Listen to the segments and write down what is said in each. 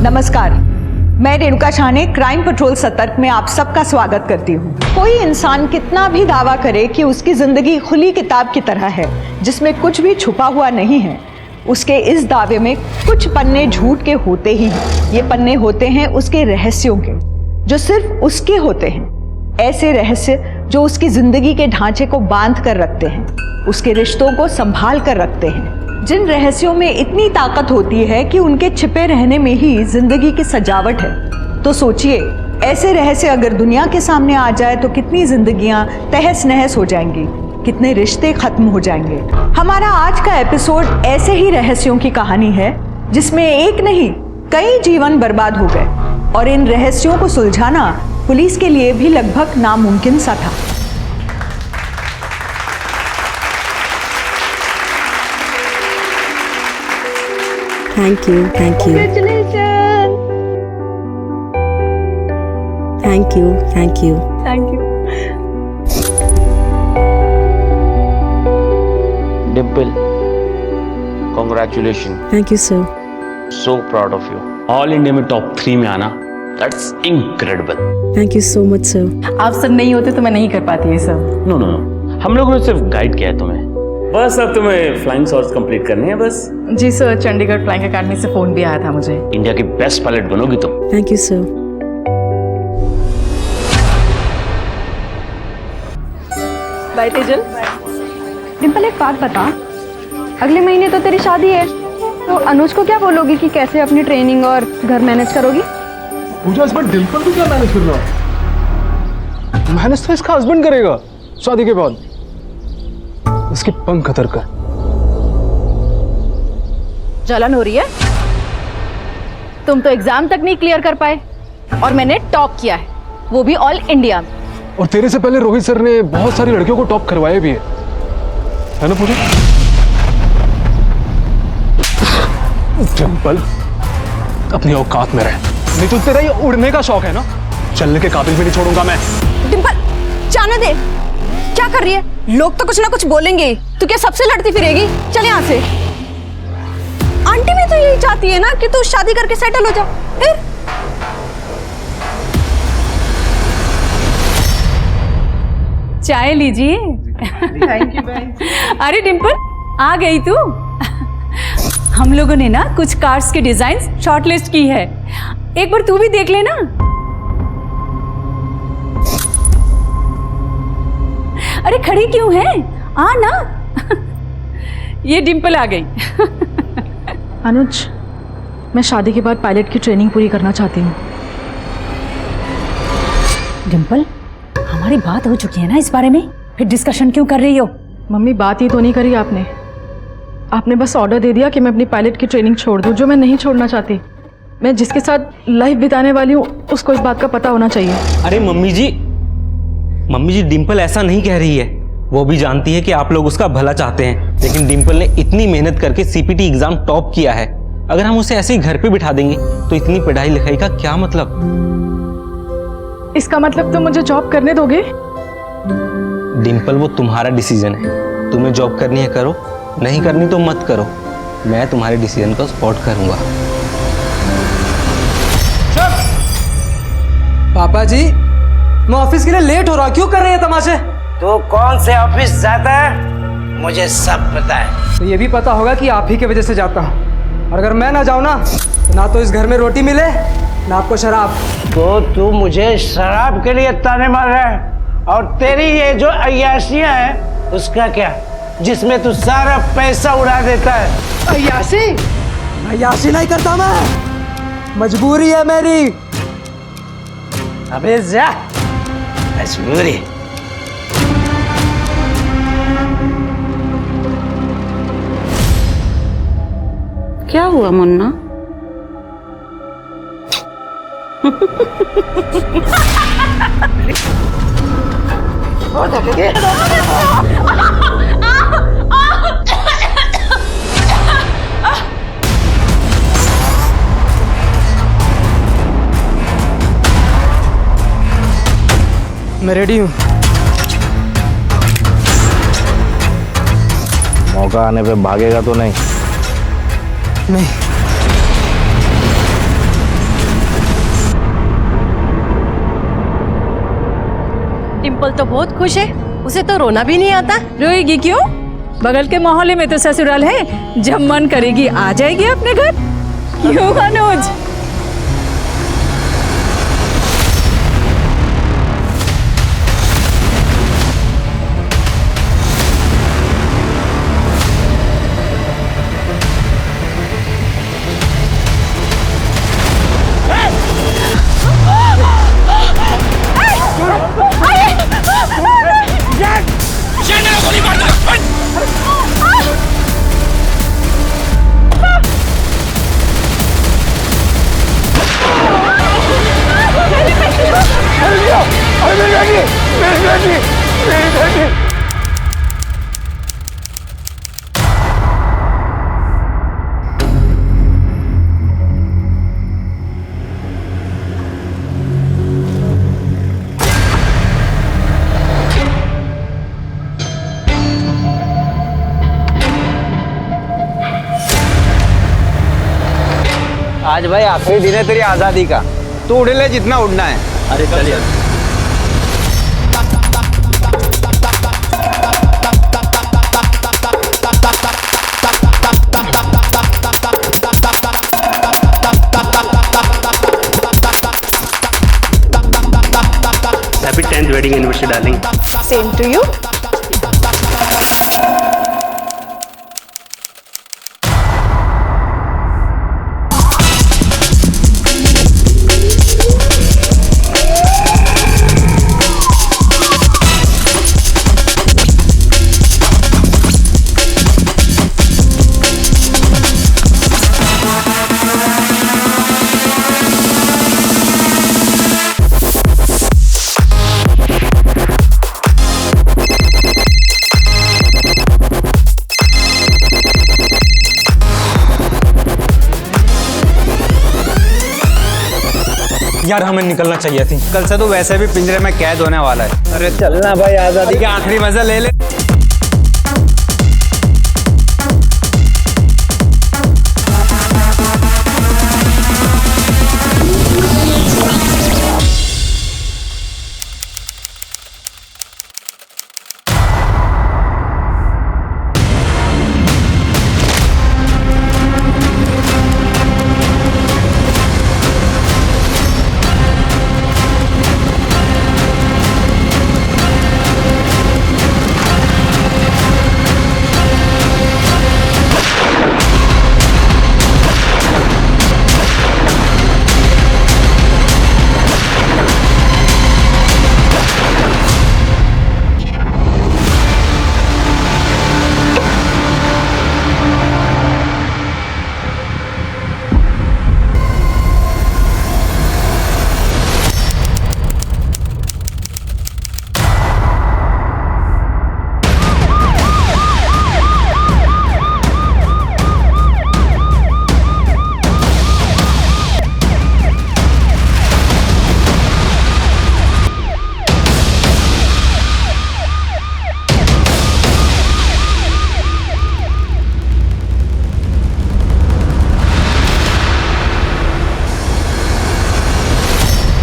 नमस्कार, मैं रेणुका शाह ने क्राइम पेट्रोल सतर्क में आप सबका स्वागत करती हूँ। कोई इंसान कितना भी दावा करे कि उसकी जिंदगी खुली किताब की तरह है जिसमें कुछ भी छुपा हुआ नहीं है, उसके इस दावे में कुछ पन्ने झूठ के होते ही हैं। ये पन्ने होते हैं उसके रहस्यों के, जो सिर्फ उसके होते हैं। ऐसे रहस्य जो उसकी जिंदगी के ढांचे को बांध कर रखते हैं, उसके रिश्तों को संभाल कर रखते हैं। जिन रहस्यों में इतनी ताकत होती है कि उनके छिपे रहने में ही जिंदगी की सजावट है। तो सोचिए, ऐसे रहस्य अगर दुनिया के सामने आ जाए तो कितनी जिंदगियां तहस नहस हो जाएंगी, कितने रिश्ते खत्म हो जाएंगे। हमारा आज का एपिसोड ऐसे ही रहस्यों की कहानी है जिसमें एक नहीं कई जीवन बर्बाद हो गए, और इन रहस्यों को सुलझाना पुलिस के लिए भी लगभग नामुमकिन सा था। Thank you. Congratulations. Thank you. Thank you. Dimple, congratulations. Thank you, sir. So proud of you. All India में टॉप 3 में आना, that's incredible. Thank you so much, sir. आप सब नहीं होते तो मैं नहीं कर पाती ये सब। नो नो नो, हम लोगों ने सिर्फ गाइड किया है तुम्हें। बस अब तुम्हें फ्लाइंग शॉट्स कंप्लीट करने हैं बस। जी सर, चंडीगढ़ फ्लाइंग अकेडमी से फोन भी आया था मुझे। इंडिया की बेस्ट पायलट बनोगी तुम। Thank you, sir. Bye Tejal. Dimple, एक बात बता, अगले महीने तो तेरी शादी है, तो अनुज को क्या बोलोगी कि कैसे अपनी ट्रेनिंग और घर मैनेज करोगी? पूजा, इस बार डिम्पल को क्या मैनेज कर रहा? मैनेज तो इसका हस्बैंड करेगा शादी के बाद। इसकी पंख कतर कर। जलन हो रही है? तुम तो एग्जाम तक नहीं क्लियर कर पाए और मैंने टॉप किया है, वो भी ऑल इंडिया में। और तेरे से पहले रोहित सर ने बहुत सारी लड़कियों को टॉप करवाया भी है ना पूजा? डिम्पल, अपनी औकात में रह, नहीं तो तेरा ये उड़ने का शौक है ना, चलने के काबिल भी नहीं छोड़ूंगा मैं। डिम्पल, जाने दे। क्या कर रही है? लोग तो कुछ ना कुछ बोलेंगे, तू क्या सबसे लड़ती फिरेगी? चल यहाँ से। आंटी भी तो यही चाहती है ना कि तू शादी करके सेटल हो जा। फिर चाय लीजिए। थैंक यू बहन। अरे डिम्पल, आ गई तू। हम लोगों ने ना कुछ कार्स के डिजाइन शॉर्टलिस्ट की है, एक बार तू भी देख लेना। अरे खड़ी क्यों है, आ ना। ये डिम्पल आ गई। अनुज, मैं शादी के बाद पायलट की ट्रेनिंग पूरी करना चाहती हूँ। डिम्पल, हमारी बात हो चुकी है ना इस बारे में, फिर डिस्कशन क्यों कर रही हो? मम्मी, बात ही तो नहीं करी आपने बस ऑर्डर दे दिया कि मैं अपनी पायलट की ट्रेनिंग छोड़ दूं, जो मैं नहीं छोड़ना चाहती। मैं जिसके साथ लाइफ बिताने वाली हूँ उसको इस बात का पता होना चाहिए। अरे मम्मी जी, डिम्पल ऐसा नहीं कह रही है। वो भी जानती है कि आप लोग उसका भला चाहते हैं, लेकिन डिम्पल ने इतनी मेहनत करके सीपीटी एग्जाम टॉप किया है। अगर हम उसे ऐसे ही घर पे बिठा देंगे तो इतनी पढ़ाई लिखाई का क्या मतलब? इसका मतलब तुम मुझे जॉब करने दोगे? डिम्पल, वो तुम्हारा डिसीजन है। तुम्हें जॉब करनी है करो, नहीं करनी तो मत करो। मैं तुम्हारे डिसीजन को सपोर्ट करूंगा। पापा जी, मैं ऑफिस के लिए लेट हो रहा, क्यों कर रहे हैं तमाशे? तू कौन से ऑफिस जाता है मुझे सब पता है। तो ये भी पता होगा कि आप ही की वजह से जाता हूँ, और अगर मैं ना जाऊँ ना तो इस घर में रोटी मिले ना आपको शराब। तो तू मुझे शराब के लिए ताने मार रहा है, और तेरी ये जो अय्याशियाँ हैं उसका क्या, जिसमें तू सारा पैसा उड़ा देता है? अय्याशी नहीं करता मैं, मजबूरी है मेरी। अबे जा, मजबूरी। क्या हुआ मुन्ना? मैं रेडी हूँ। मौका आने पे भागेगा तो नहीं? नहीं। डिम्पल तो बहुत खुश है, उसे तो रोना भी नहीं आता। रोएगी क्यों? बगल के मोहल्ले में तो ससुराल है, जब मन करेगी आ जाएगी अपने घर। क्यों अनुज? आज भाई आखिरी दिन है तेरी आजादी का, तू उड़ ले जितना उड़ना है। अरे चलिए। Happy 10th wedding anniversary darling. Same to you. यार हमें निकलना चाहिए थी। कल से तो वैसे भी पिंजरे में कैद होने वाला है। अरे चलना भाई, आजादी का आखिरी मजा ले ले।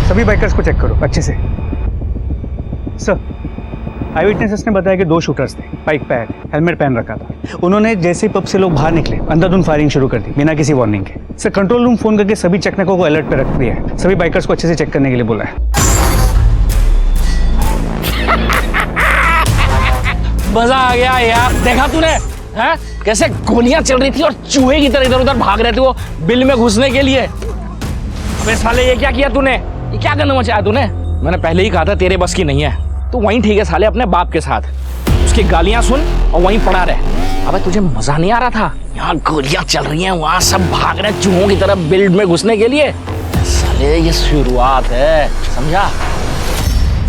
सभी बाइकर्स को चेक करो अच्छे से। सर, आई विटनेसेस ने बताया कि 2 शूटर्स थे, बाइक पे आए, हेलमेट पहन रखा था। उन्होंने जैसे ही पब से लोग बाहर निकले अंधाधुंध फायरिंग शुरू कर दी बिना किसी वार्निंग के। सर, कंट्रोल रूम फोन करके सभी चेकनकों को अलर्ट पे रख दिया है। सभी बाइकर्स को अच्छे से चेक करने के लिए बोला है। मजा आ गया यार, देखा तूने हैं कैसे गोलियां चल रही थी और चूहे की तरह इधर उधर भाग रहे थे वो बिल में घुसने के लिए। अबे साले ये क्या किया तूने, ये क्या करना मचाया तूने? मैंने पहले ही कहा था तेरे बस की नहीं है, तू वहीं ठीक है साले अपने बाप के साथ, उसकी गालियां सुन और वहीं पड़ा रहे। अबे तुझे मजा नहीं आ रहा था? यहाँ गोलियां चल रही हैं, वहाँ सब भाग रहे हैं चूहों की तरह बिल्ड में घुसने के लिए। साले ये शुरुआत है, समझा?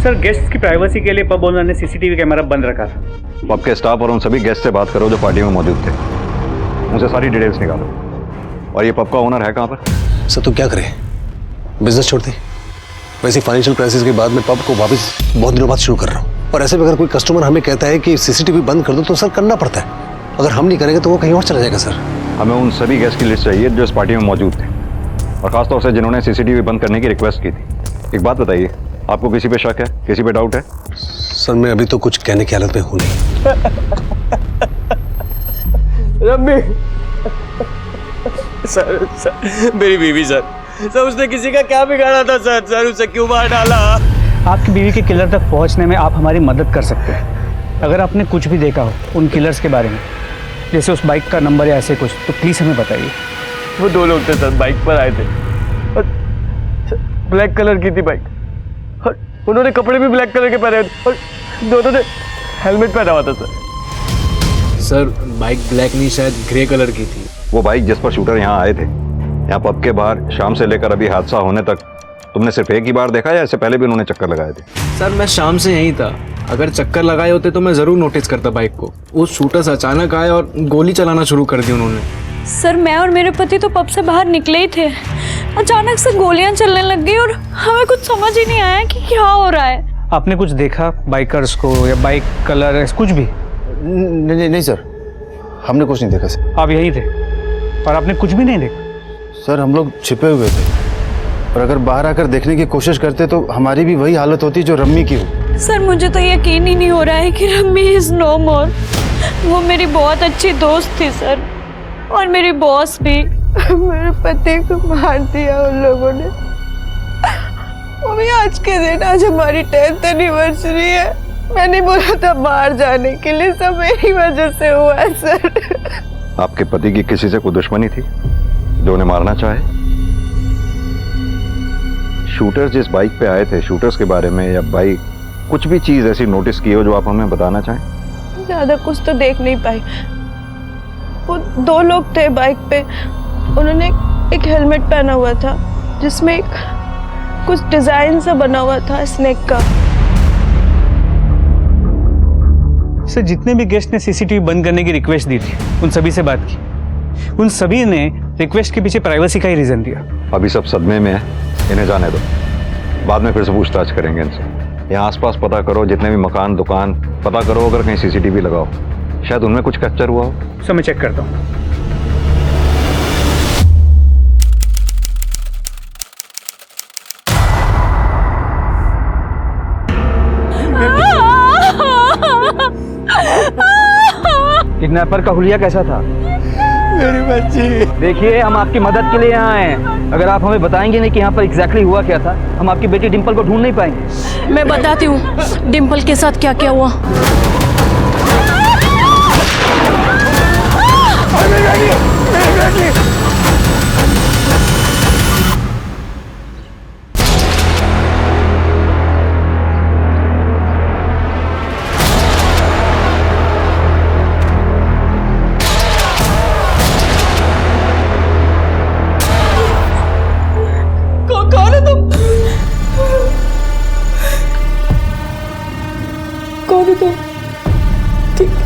सर, गेस्ट की प्राइवेसी के लिए पब ओनर ने सीसीटीवी कैमरा बंद रखा था। पब के स्टाफ और उन सभी गेस्ट से बात करो जो पार्टी में मौजूद थे, उनसे सारी डिटेल्स निकालो। और ये पब का ओनर है कहाँ पर? सर, तो क्या करें, बिजनेस छोड़ दें? वैसे फाइनेंशियल क्राइसिस के बाद मैं पब को वापस बहुत दिनों बाद शुरू कर रहा हूँ, और ऐसे में अगर कोई कस्टमर हमें कहता है कि सीसीटीवी बंद कर दो तो सर करना पड़ता है। अगर हम नहीं करेंगे तो वो कहीं और चला जाएगा। सर, हमें उन सभी गेस्ट की लिस्ट चाहिए जो इस पार्टी में मौजूद थे, और खासतौर से जिन्होंने सीसीटीवी बंद करने की रिक्वेस्ट की थी। एक बात बताइए, आपको किसी पे शक है, किसी पे डाउट है? सर मैं अभी तो कुछ कहने की हालत में हूं नहीं। रम्मी सर मेरी बीवी सर उसने किसी का क्या बिगाड़ा था सर उसे क्यों मार डाला? आपकी बीवी के किलर तक पहुंचने में आप हमारी मदद कर सकते हैं। अगर आपने कुछ भी देखा हो उन किलर्स के बारे में, जैसे उस बाइक का नंबर या ऐसे कुछ, तो प्लीज़ हमें बताइए। वो 2 लोग थे सर, बाइक पर आए थे और ब्लैक कलर की थी बाइक और उन्होंने कपड़े भी ब्लैक कलर के पहने और दोनों ने हेलमेट पहना हुआ था सर बाइक ब्लैक नहीं, शायद ग्रे कलर की थी। वो बाइक जिस पर शूटर यहाँ आए थे, यहाँ पब के बाहर शाम से लेकर अभी हादसा होने तक तुमने सिर्फ एक ही बार देखा या इससे पहले भी उन्होंने चक्कर लगाए थे? सर मैं शाम से यहीं था, अगर चक्कर लगाए होते तो मैं ज़रूर नोटिस करता बाइक को। वो शूटर्स अचानक आए और गोली चलाना शुरू कर दी उन्होंने। सर मैं और मेरे पति तो पब से बाहर निकले ही थे, अचानक से गोलियां चलने लग गई और हमें कुछ समझ ही नहीं आया कि क्या हो रहा है। आपने कुछ देखा बाइकर्स को या बाइक कलर कुछ भी? नहीं सर, हमने कुछ नहीं देखा सर। आप यहीं थे और आपने कुछ भी नहीं देखा? सर हम लोग छिपे हुए थे और अगर बाहर आकर देखने की कोशिश करते तो हमारी भी वही हालत होती जो रम्मी की हो। सर मुझे तो यकीन ही नहीं हो रहा है कि रम्मी इज नो मोर। वो मेरी बहुत अच्छी दोस्त थी सर, और मेरी बॉस भी। मेरे पति को मार दिया उन लोगों ने। मम्मी आज के दिन, आज हमारी 10th एनिवर्सरी है। मैंने बोला था बाहर जाने के लिए, सब मेरी वजह से हुआ है सर। आपके पति की किसी से कोई दुश्मनी थी जो उन्हें मारना चाहे? शूटर्स जिस बाइक पे आए थे, शूटर्स के बारे में या बाइक कुछ भी चीज ऐसी नोटिस की हो जो आप हमें बताना चाहें? ज्यादा कुछ तो देख नहीं पाई। वो 2 लोग थे बाइक पे, उन्होंने एक हेलमेट पहना हुआ था जिसमें कुछ डिजाइन सा बना हुआ था स्नेक का। सर जितने भी गेस्ट ने सीसीटीवी बंद करने की रिक्वेस्ट दी थी, उन सभी से बात की। उन सभी ने रिक्वेस्ट के पीछे प्राइवेसी का ही रीजन दिया। अभी सब सदमे में है, इन्हें जाने दो, बाद में फिर से पूछताछ करेंगे इनसे। यहाँ आसपास पता करो, जितने भी मकान दुकान पता करो, अगर कहीं सीसीटीवी लगाओ, शायद उनमें कुछ कैप्चर हुआ हो। सर मैं चेक करता हूँ। किडनैपर का हुलिया कैसा था? मेरी बच्ची। देखिए हम आपकी मदद के लिए यहाँ आए हैं। अगर आप हमें बताएंगे नहीं कि यहाँ पर एग्जैक्टली हुआ क्या था, हम आपकी बेटी डिंपल को ढूंढ नहीं पाएंगे। मैं बताती हूँ डिंपल के साथ क्या क्या हुआ। कौन है तुम? कौन है तुम?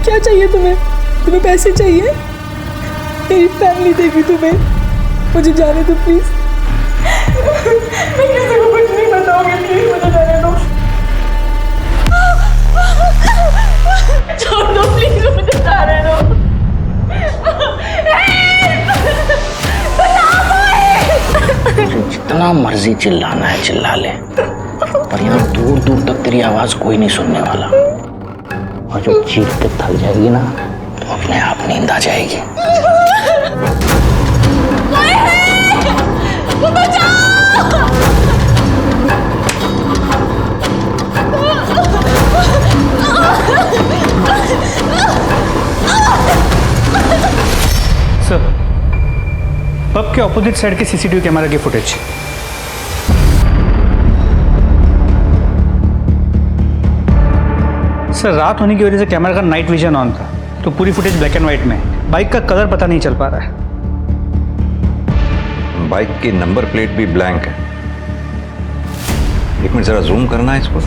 क्या चाहिए तुम्हें? तुम्हें पैसे चाहिए? मेरी फैमिली देगी तुम्हें, मुझे जाने दो प्लीज। मैं किसी को कुछ नहीं बताऊंगी, प्लीज मुझे जाने दो। छोड़ दो प्लीज, मुझे जाने दो। जितना मर्जी चिल्लाना है चिल्ला ले, पर यहाँ दूर दूर तक तेरी आवाज कोई नहीं सुनने वाला। और जो चीख के थक जाएगी ना, तो अपने आप नींद आ जाएगी। सर पब के ऑपोजिट साइड के सीसीटीवी कैमरा की फुटेज। सर रात होने की वजह से कैमरा का नाइट विजन ऑन था, तो पूरी फुटेज ब्लैक एंड व्हाइट में है। बाइक का कलर पता नहीं चल पा रहा है। बाइक की नंबर प्लेट भी ब्लैंक है। एक मिनट जरा जूम करना है इस पर।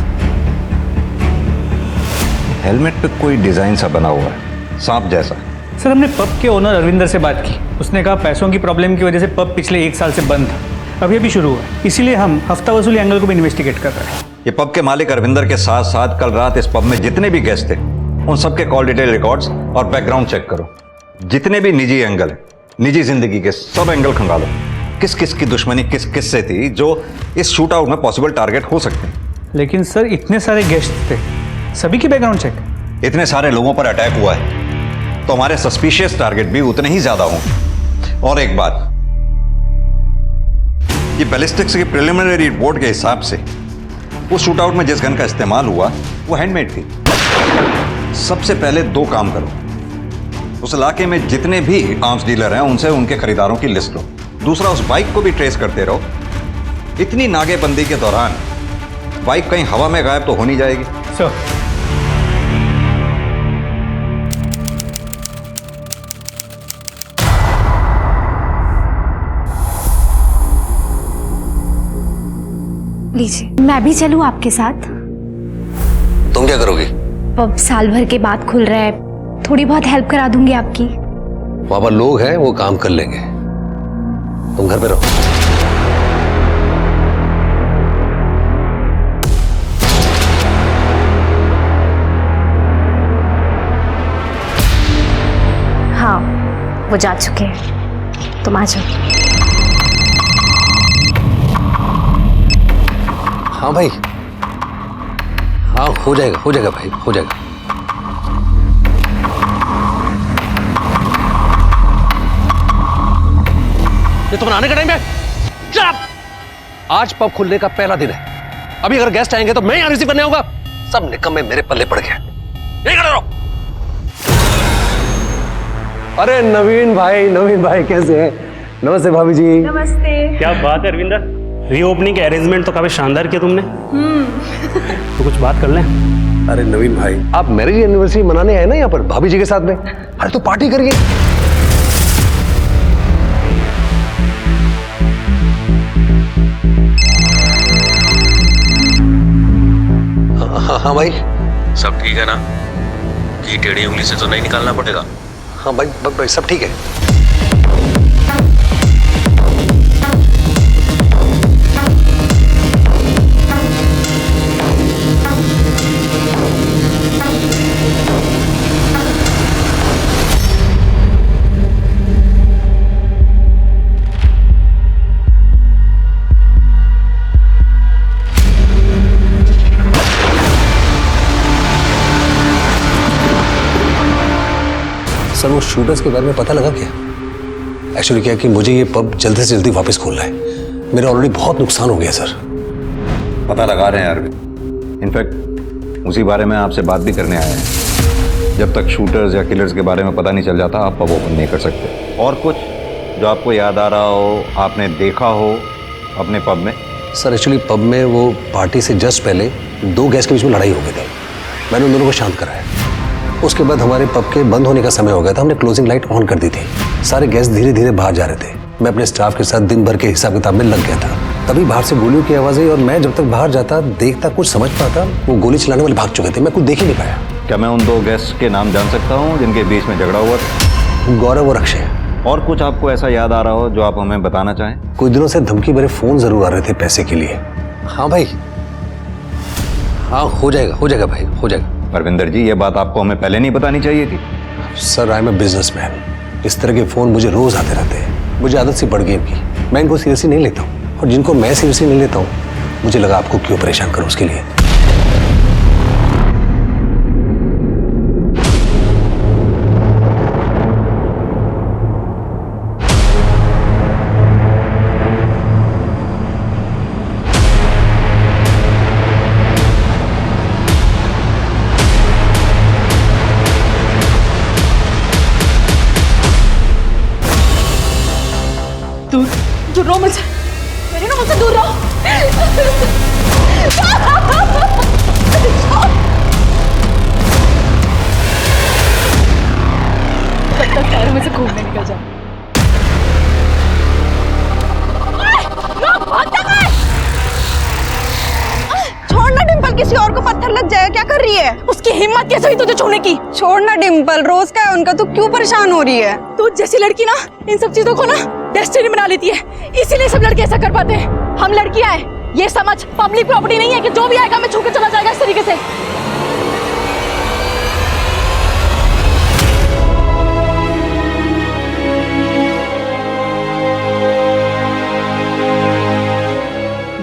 हेलमेट पे कोई डिजाइन सा बना हुआ है, सांप जैसा। सर हमने पब के ओनर अरविंदर से बात की, उसने कहा पैसों की प्रॉब्लम की वजह से पब पिछले 1 साल से बंद था, अभी अभी शुरू हुआ, इसीलिए हम हफ्ता वसूली एंगल को भी इन्वेस्टिगेट कर रहे हैं। ये पब के मालिक अरविंदर के साथ साथ कल रात इस पब में जितने भी गेस्ट थे, उन सबके कॉल डिटेल रिकॉर्ड्स और बैकग्राउंड चेक करो। जितने भी निजी एंगल है, निजी जिंदगी के सब एंगल खंगालो। किस किस की दुश्मनी किस किस से थी जो इस शूट आउट में पॉसिबल टारगेट हो सकते हैं। लेकिन सर इतने सारे गेस्ट थे, सभी की बैकग्राउंड चेक। इतने सारे लोगों पर अटैक हुआ है तो हमारे सस्पिशियस टारगेट भी उतने ही ज्यादा होंगे। और एक बात, ये बैलिस्टिक्स की प्रिलिमिनरी रिपोर्ट के हिसाब से उस शूटआउट में जिस गन का इस्तेमाल हुआ वो हैंडमेड थी। सबसे पहले दो काम करो, उस इलाके में जितने भी आर्म्स डीलर हैं उनसे उनके खरीदारों की लिस्ट लो। दूसरा, उस बाइक को भी ट्रेस करते रहो। इतनी नाकेबंदी के दौरान बाइक कहीं हवा में गायब तो हो नहीं जाएगी। सर लीजिए, मैं भी चलूं आपके साथ? तुम क्या करोगी? पब साल भर के बाद खुल रहा है, थोड़ी बहुत हेल्प करा दूंगी आपकी। वहां पर लोग हैं, वो काम कर लेंगे, तुम घर पे रहो। हाँ, वो जा चुके हैं, तुम आ जाओ। हाँ भाई, हाँ हो जाएगा भाई, हो जाएगा। ये तो बनाने का टाइम है। चुप! आज पब खुलने का पहला दिन है, अभी अगर गेस्ट आएंगे तो मैं यहाँ रिसीव करने आऊंगा। सब निकम्मे मेरे पल्ले पड़ गए। नहीं खड़े रहो। अरे नवीन भाई कैसे हैं? नमस्ते भाभी जी। नमस्ते। क्या बात है अरविंदर, रीओपनिंग के अरेंजमेंट तो काफी शानदार किया तुमने। तो कुछ बात कर लें। अरे नवीन भाई, आप मैरिज एनिवर्सरी मनाने आए ना यहाँ पर भाभी जी के साथ में? अरे तो पार्टी करिए। हाँ भाई, सब ठीक है ना? कि टेढ़ी उंगली से तो नहीं निकालना पड़ेगा? हाँ भाई सब ठीक है। सर वो शूटर्स के बारे में पता लगा क्या? एक्चुअली क्या कि मुझे ये पब जल्दी से जल्दी वापस खोलना है, मेरा ऑलरेडी बहुत नुकसान हो गया सर। पता लगा रहे हैं अरविंद, इनफैक्ट उसी बारे में आपसे बात भी करने आए हैं। जब तक शूटर्स या किलर्स के बारे में पता नहीं चल जाता आप पब ओपन नहीं कर सकते। और कुछ जो आपको याद आ रहा हो, आपने देखा हो अपने पब में? सर एक्चुअली पब में वो पार्टी से जस्ट पहले दो गैस के बीच में लड़ाई हो गई थी, मैंने उन दोनों को शांत कराया। उसके बाद हमारे पब के बंद होने का समय हो गया था, हमने क्लोजिंग लाइट ऑन कर दी थी। सारे गैस धीरे धीरे बाहर जा रहे थे। मैं अपने स्टाफ के साथ दिन भर के हिसाब किताब में लग गया था। तभी बाहर से गोलियों की आवाज़ आई और मैं जब तक बाहर जाता देखता कुछ समझ पाता, वो गोली चलाने वाले भाग चुके थे, मैं कुछ देख ही नहीं पाया। क्या मैं उन दो गेस्ट के नाम जान सकता हूँ जिनके बीच में झगड़ा हुआ था? गौरव और अक्षय। और कुछ आपको ऐसा याद आ रहा हो जो आप हमें बताना चाहें? कुछ दिनों से धमकी भरे फोन जरूर आ रहे थे पैसे के लिए। हाँ भाई, हाँ हो जाएगा भाई, हो जाएगा। परविंदर जी, ये बात आपको हमें पहले नहीं बतानी चाहिए थी। Sir I am a businessman, इस तरह के फ़ोन मुझे रोज़ आते रहते हैं, मुझे आदत सी पड़ गई इनकी। मैं इनको सीरियसली नहीं लेता हूँ, और जिनको मैं सीरियसली नहीं लेता हूँ मुझे लगा आपको क्यों परेशान करूँ उसके लिए। दूर रहो मुझसे, मेरे ना मुझसे दूर रहो। तब तक शहर में से घूमने निकल जाओ। छोड़ना डिम्पल, किसी और को पत्थर लग जाएगा। क्या कर रही है? उसकी हिम्मत कैसे हुई तुझे छूने की? छोड़ना डिम्पल, रोज का है उनका, तू क्यों परेशान हो रही है? तू जैसी लड़की ना इन सब चीजों को ना डेस्टिनी बना लेती है, इसीलिए सब लड़के ऐसा कर पाते हैं। हम लड़कियां हैं, ये समझ पब्लिक प्रॉपर्टी नहीं है कि जो भी आएगा हमें छू के चला जाएगा इस तरीके से।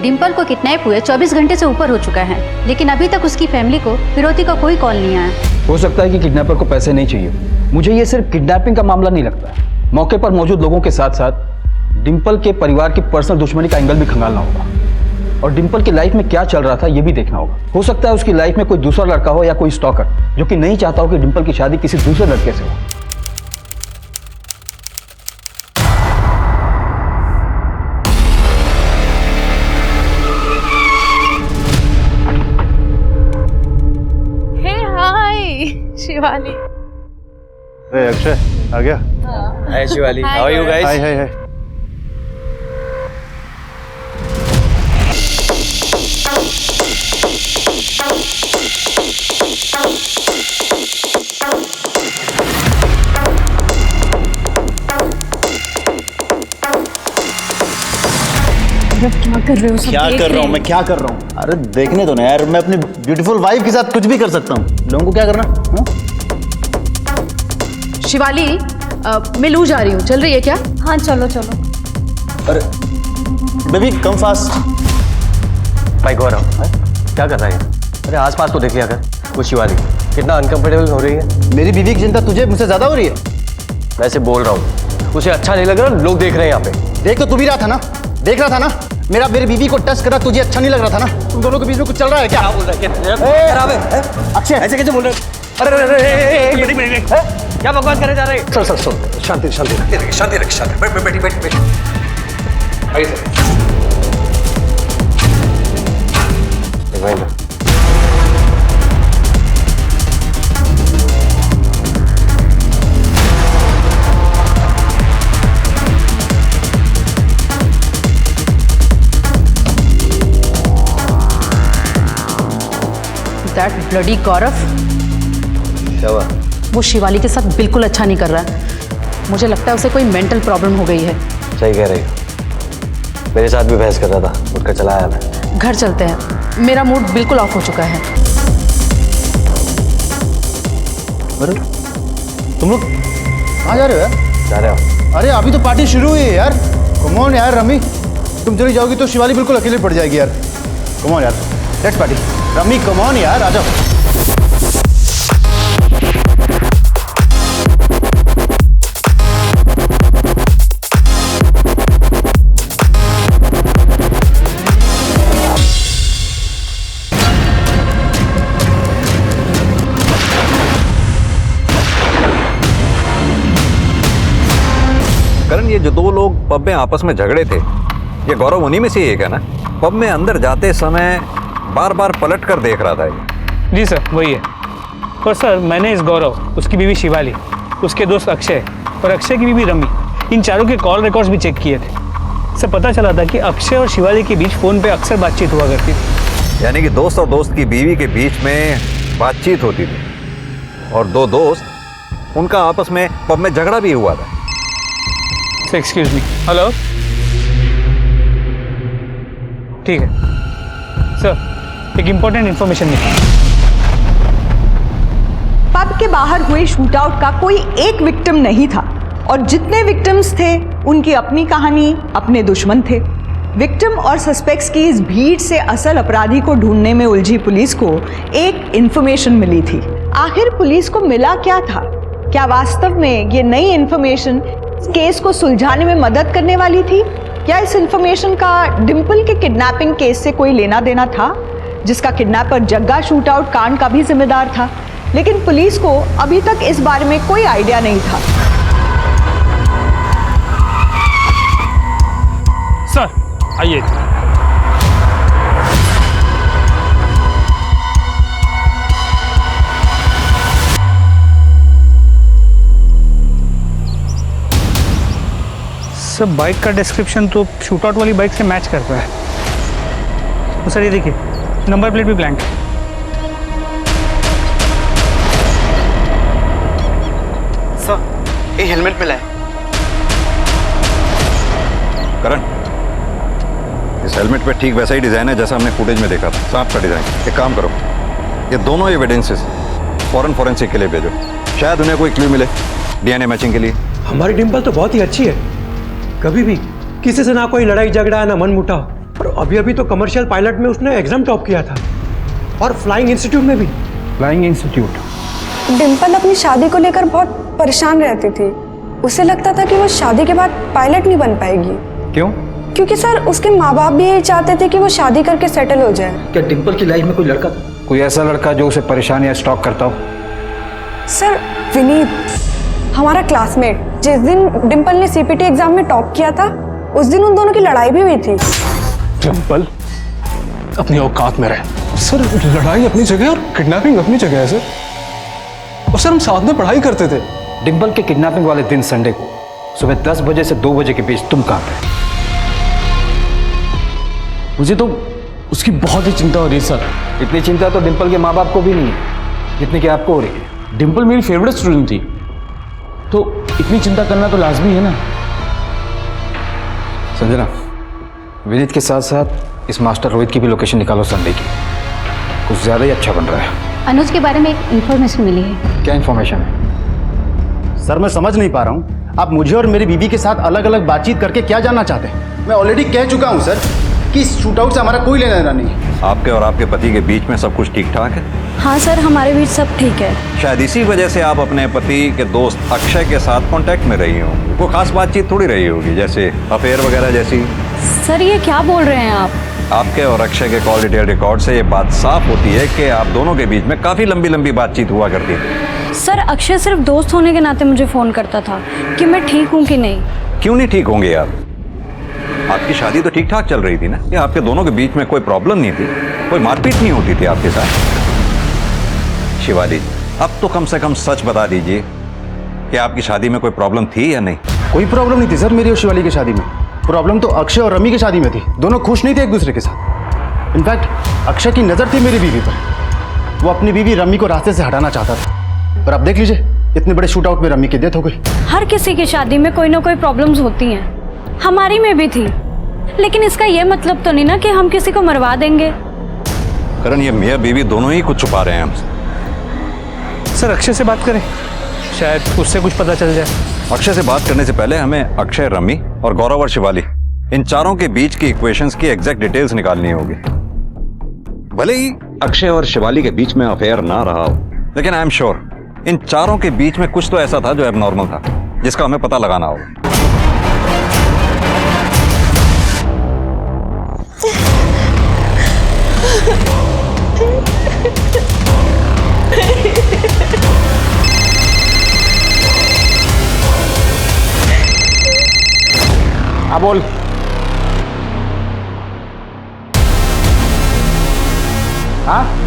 डिम्पल को किडनैप हुए 24 घंटे से ऊपर हो चुका है, लेकिन अभी तक उसकी फैमिली को फिरौती का कोई कॉल नहीं आया। हो सकता है कि किडनैपर को पैसे नहीं चाहिए। मुझे ये सिर्फ किडनैपिंग का मामला नहीं लगता। मौके पर मौजूद लोगों के साथ साथ डिम्पल के परिवार की पर्सनल दुश्मनी का एंगल भी खंगालना होगा, और डिम्पल की लाइफ में क्या चल रहा था ये भी देखना होगा। हो सकता है उसकी लाइफ में कोई दूसरा लड़का हो या कोई स्टॉकर जो कि नहीं चाहता हो कि डिम्पल की शादी किसी दूसरे लड़के से हो। शिवाली। अरे अक्षय आ गया। Hi Shivali, how are you guys? Hi hi hi. क्या कर रहे हो? क्या कर रहा हूँ मैं, क्या कर रहा हूँ? अरे देखने दो ना यार, मैं अपनी ब्यूटीफुल वाइफ के साथ कुछ भी कर सकता हूँ। लोगों को क्या करना? हाँ? शिवाली, मैं लू जा रही हूँ, चल रही है क्या? हाँ चलो चलो। अरे बेबी कम फास्ट। भाई गौरव, क्या कर रहा है? अरे आसपास तो देख लिया कर। वो शिवाली कितना अनकंफर्टेबल हो रही है। मेरी बीवी की चिंता तुझे मुझसे ज्यादा हो रही है। वैसे बोल रहा हूँ, उसे अच्छा नहीं लग रहा, लोग देख रहे हैं यहाँ पे। देख तो तू भी रहा था ना, देख रहा था ना। मेरी बीवी को टच करा तुझे अच्छा नहीं लग रहा था ना? तुम दोनों के बीच में कुछ चल रहा है क्या? बोल रहा है? अक्षय ऐसे कैसे बोल रहे? अरे क्या बकवास करे जा रहे हैं? सर सर सर शांति शांति शांति रख शांति बैठ बैठ बैठ। आइए सर। दैट ब्लडी गौरव, क्या हुआ? वो शिवाली के साथ बिल्कुल अच्छा नहीं कर रहा है। मुझे लगता है उसे कोई मेंटल प्रॉब्लम हो गई है। सही कह रही हो, मेरे साथ भी बहस कर रहा था, उठकर चला आया मैं। घर चलते हैं, मेरा मूड बिल्कुल ऑफ हो चुका है। अरे तुम लोग कहाँ जा रहे हो यार? जा रहे हो? अरे अभी तो पार्टी शुरू हुई है यार। कम ऑन यार रमी, तुम चली जाओगी तो शिवाली बिल्कुल अकेले पड़ जाएगी यार। कम ऑन यार, let's party. Rummy come on यार, आ जाओ। करण, ये जो दो लोग पब में आपस में झगड़े थे, ये गौरव उन्हीं में से एक है ना? पब में अंदर जाते समय बार बार पलट कर देख रहा था ये। जी सर, वही है। और सर मैंने इस गौरव, उसकी बीवी शिवाली, उसके दोस्त अक्षय और अक्षय की बीवी रमी, इन चारों के कॉल रिकॉर्ड्स भी चेक किए थे। सर पता चला था कि अक्षय और शिवाली के बीच फ़ोन पे अक्सर बातचीत हुआ करती थी। यानी कि दोस्त और दोस्त की बीवी के बीच में बातचीत होती थी, और दो दोस्त, उनका आपस में पब में झगड़ा भी हुआ था। Sir excuse me. हेलो, ठीक है सर, एक इम्पोर्टेंट इन्फॉर्मेशन मिली। पब के बाहर हुए शूटआउट का कोई एक विक्टिम नहीं था, और जितने विक्टिम्स थे उनकी अपनी कहानी, अपने दुश्मन थे। विक्टिम और सस्पेक्ट्स की इस भीड़ से असल अपराधी को ढूंढने में उलझी पुलिस को एक इंफॉर्मेशन मिली थी। आखिर पुलिस को मिला क्या था? क्या वास्तव में ये नई इंफॉर्मेशन केस को सुलझाने में मदद करने वाली थी, या इस इंफॉर्मेशन का डिम्पल के किडनैपिंग केस से कोई लेना देना था, जिसका किडनैपर जग्गा शूटआउट कांड का भी जिम्मेदार था? लेकिन पुलिस को अभी तक इस बारे में कोई आइडिया नहीं था। सर आइए। सर बाइक का डिस्क्रिप्शन तो शूटआउट वाली बाइक से मैच करता है। तो सर ये देखिए, नंबर प्लेट भी ब्लैंक है। सर ये हेलमेट मिला है। करण, इस हेलमेट पे ठीक वैसा ही डिजाइन है जैसा हमने फुटेज में देखा था, सांप का डिजाइन। एक काम करो, ये दोनों एविडेंसेस फॉरेन फोरेंसिक के लिए भेजो, शायद उन्हें कोई क्लू मिले डीएनए मैचिंग के लिए। हमारी डिम्पल तो बहुत ही अच्छी है, कभी भी किसी से ना कोई लड़ाई झगड़ा ना मन मुटाव, और अभी अभी तो कमर्शियल पायलट में उसने एग्जाम टॉप किया था, और फ्लाइंग इंस्टीट्यूट में भी। Flying institute? डिम्पल अपनी शादी को लेकर बहुत परेशान रहती थी। उसे लगता था कि वो शादी के बाद पायलट नहीं बन पाएगी। क्यों? क्योंकि सर उसके माँ बाप भी यही चाहते थे कि वो शादी करके सेटल हो जाए। क्या डिम्पल की लाइफ में कोई लड़का था? कोई ऐसा लड़का जो उसे परेशान या स्टॉक करता हो? सर विनीत, हमारा क्लासमेट, जिस दिन डिम्पल ने सीपीटी एग्जाम में टॉप किया था उस दिन उन दोनों की लड़ाई भी हुई थी। डिम्पल अपनी औकात में रहे। सर लड़ाई अपनी जगह और किडनैपिंग अपनी जगह है सर। और सर हम साथ में पढ़ाई करते थे। डिम्पल के किडनैपिंग वाले दिन संडे को सुबह 10 बजे से 2 बजे के बीच तुम कहाँ थे? मुझे तो उसकी बहुत ही चिंता हो रही है सर। इतनी चिंता तो डिम्पल के माँ बाप को भी नहीं है जितनी कि आपको हो रही है। डिम्पल मेरी फेवरेट स्टूडेंट थी, तो इतनी चिंता करना तो लाजमी है ना। संजना, विनीत के साथ साथ इस मास्टर रोहित की भी लोकेशन निकालो संडे की। कुछ ज्यादा ही अच्छा बन रहा है। अनुज के बारे में एक इन्फॉर्मेशन मिली है। क्या इन्फॉर्मेशन है? सर मैं समझ नहीं पा रहा हूँ, आप मुझे और मेरी बीवी के साथ अलग अलग बातचीत करके क्या जानना चाहते हैं? मैं ऑलरेडी कह चुका हूँ सर कि इस शूटआउट से हमारा कोई लेना देना नहीं है। आपके और आपके पति के बीच में सब कुछ ठीक ठाक है? हाँ सर, हमारे बीच सब ठीक है। शायद इसी वजह से आप अपने पति के दोस्त अक्षय के साथ कांटेक्ट में रही हो। वो खास बातचीत थोड़ी रही होगी, जैसे अफेयर वगैरह जैसी। सर ये क्या बोल रहे हैं आप? आपके और अक्षय के कॉल डिटेल रिकॉर्ड से ये बात साफ होती है कि आप दोनों के बीच में काफी लंबी लंबी बातचीत हुआ करती है। सर अक्षय सिर्फ दोस्त होने के नाते मुझे फोन करता था कि मैं ठीक हूँ कि नहीं। क्यों नहीं ठीक होंगे आप? आपकी शादी तो ठीक ठाक चल रही थी ना? या आपके दोनों के बीच में कोई प्रॉब्लम नहीं थी? कोई मारपीट नहीं होती थी आपके साथ? शिवाली, अब तो कम से कम सच बता दीजिए कि आपकी शादी में कोई प्रॉब्लम थी या नहीं? कोई प्रॉब्लम नहीं थी सर मेरी और शिवाली की शादी में। प्रॉब्लम तो अक्षय और रमी की शादी में थी। दोनों खुश नहीं थे एक दूसरे के साथ। इनफैक्ट अक्षय की नज़र थी मेरी बीवी पर। वो अपनी बीवी रमी को रास्ते से हटाना चाहता था, पर अब देख लीजिए इतने बड़े शूट आउट में रमी की डेथ हो गई। हर किसी की शादी में कोई ना कोई प्रॉब्लम्स होती हैं, हमारी में भी थी। लेकिन इसका ये मतलब तो नहीं ना कि हम किसी को मरवा देंगे। करण, ये मियां बीवी दोनों ही कुछ छुपा रहे हैं हमसे। सर अक्षय से बात करें, शायद उससे कुछ पता चल जाए। अक्षय से बात करने से पहले हमें अक्षय, रमी और गौरव और शिवाली, इन चारों के बीच की इक्वेशंस की एग्जैक्ट डिटेल्स निकालनी होगी। भले ही अक्षय और शिवाली के बीच में अफेयर ना रहा हो, लेकिन आई एम श्योर इन चारों के बीच में कुछ तो ऐसा था जो एबनॉर्मल था, जिसका हमें पता लगाना होगा। हाँ बोल। हाँ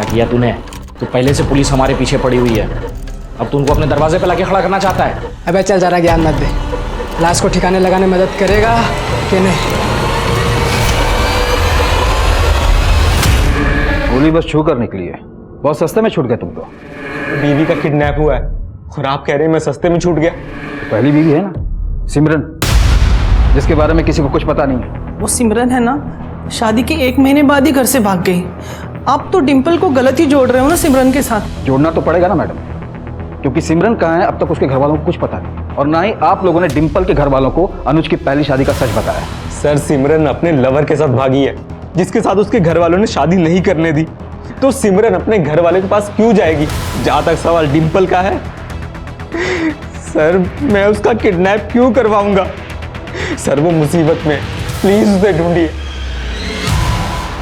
किया तूने? तो पहले से पुलिस हमारे पीछे पड़ी हुई है, अब तू उनको अपने दरवाजे पे लाके खड़ा करना चाहता है। अबे चल जरा ज्ञान मत दे। लाश को ठिकाने लगाने में मदद करेगा कि नहीं? गोली बस छू कर निकली है, बहुत सस्ते में छूट गए तुम तो। बीवी का किडनैप हुआ है और आप कह रहे हैं मैं सस्ते में छूट गया। तो पहली बीवी है ना सिमरन, जिसके बारे में किसी को कुछ पता नहीं है। वो सिमरन है ना, शादी के 1 महीने बाद ही घर से भाग गई। आप तो डिम्पल को गलत ही जोड़ रहे हो ना सिमरन के साथ। जोड़ना तो पड़ेगा ना मैडम, क्योंकि सिमरन कहाँ है अब तक उसके घर वालों को कुछ पता नहीं, और ना ही आप लोगों ने डिम्पल के घर वालों को अनुज की पहली शादी का सच बताया। सर सिमरन अपने लवर के साथ भागी है, जिसके साथ उसके घर वालों ने शादी नहीं करने दी। तो सिमरन अपने घर वाले के पास क्यों जाएगी? जहां तक सवाल डिम्पल का है, सर मैं उसका किडनैप क्यों करवाऊंगा? सर वो मुसीबत में, प्लीज उसे ढूंढिए।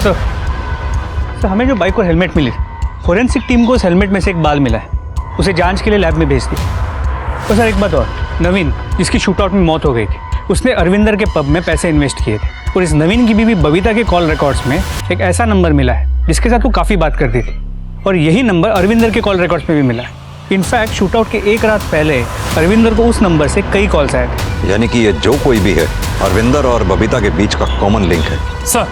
सर हमें जो बाइक और हेलमेट मिली, फोरेंसिक टीम को उस हेलमेट में से एक बाल मिला है, उसे जांच के लिए लैब में भेज दिया। तो सर एक बात और, नवीन जिसकी शूटआउट में मौत हो गई थी, उसने अरविंदर के पब में पैसे इन्वेस्ट किए थे, और इस नवीन की बीवी बबीता के कॉल रिकॉर्ड्स में एक ऐसा नंबर मिला है जिसके साथ वो काफ़ी बात करती थी, और यही नंबर अरविंदर के कॉल रिकॉर्ड्स में भी मिला है। इनफैक्ट शूटआउट के एक रात पहले अरविंदर को उस नंबर से कई कॉल्स आए थे। यानी कि ये जो कोई भी है, अरविंदर और बबीता के बीच का कॉमन लिंक है। सर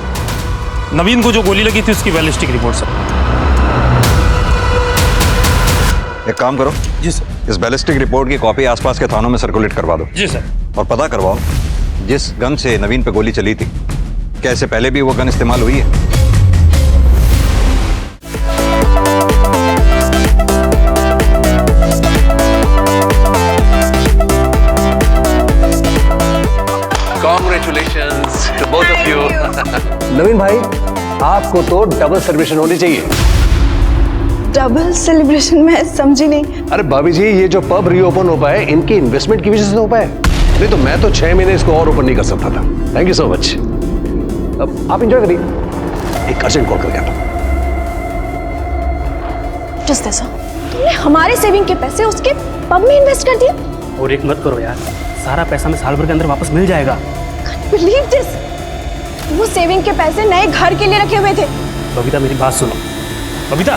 नवीन को जो गोली लगी थी उसकी बैलिस्टिक रिपोर्ट सर। एक काम करो जी सर, इस बैलिस्टिक रिपोर्ट की कॉपी आसपास के थानों में सर्कुलेट करवा दो। जी सर। और पता करवाओ जिस गन से नवीन पे गोली चली थी, क्या इससे पहले भी वो गन इस्तेमाल हुई है? Congratulations to both of you. नवीन भाई, आपको तो डबल सेलिब्रेशन होनी चाहिए। डबल सेलिब्रेशन मैं समझी नहीं। अरे भाभी जी, ये जो पब रीओपन हो पाए इनकी इन्वेस्टमेंट की वजह से हो पाए, नहीं तो मैं तो 6 महीने इसको और ओपन नहीं कर सकता था। Thank you so much. अब आप एंजॉय करिए, एक अर्जेंट कॉल करके आता हूं। जस्ट ऐसा तुमने हमारे सेविंग के पैसे उसके पब में इन्वेस्ट कर दिए। और एक मत करो यार, सारा पैसा मैं साल भर के अंदर वापस मिल जाएगा। बिलीव दिस, वो सेविंग के पैसे नए घर के लिए रखे हुए थे। बबीता मेरी बात सुनो, बबीता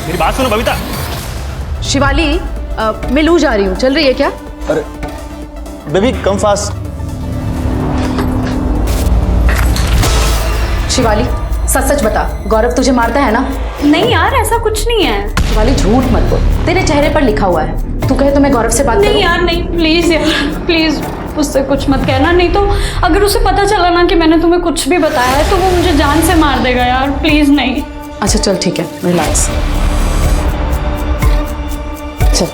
मेरी बात सुनो। बबीता, शिवाली, मैं लू जा रही हूँ, चल रही है क्या? अरे बेबी कम फास्ट। शिवाली सच सच बता, गौरव तुझे मारता है ना? नहीं यार, ऐसा कुछ नहीं है। शिवाली झूठ मत बोल, तेरे चेहरे पर लिखा हुआ है। तू कहे तो मैं गौरव से बात नहीं करूं? यार नहीं, प्लीज यार प्लीज उससे कुछ मत कहना, नहीं तो अगर उसे पता चला ना कि मैंने तुम्हें कुछ भी बताया है तो वो मुझे जान से मार देगा यार, प्लीज नहीं। अच्छा चल ठीक है, रिलैक्स। चल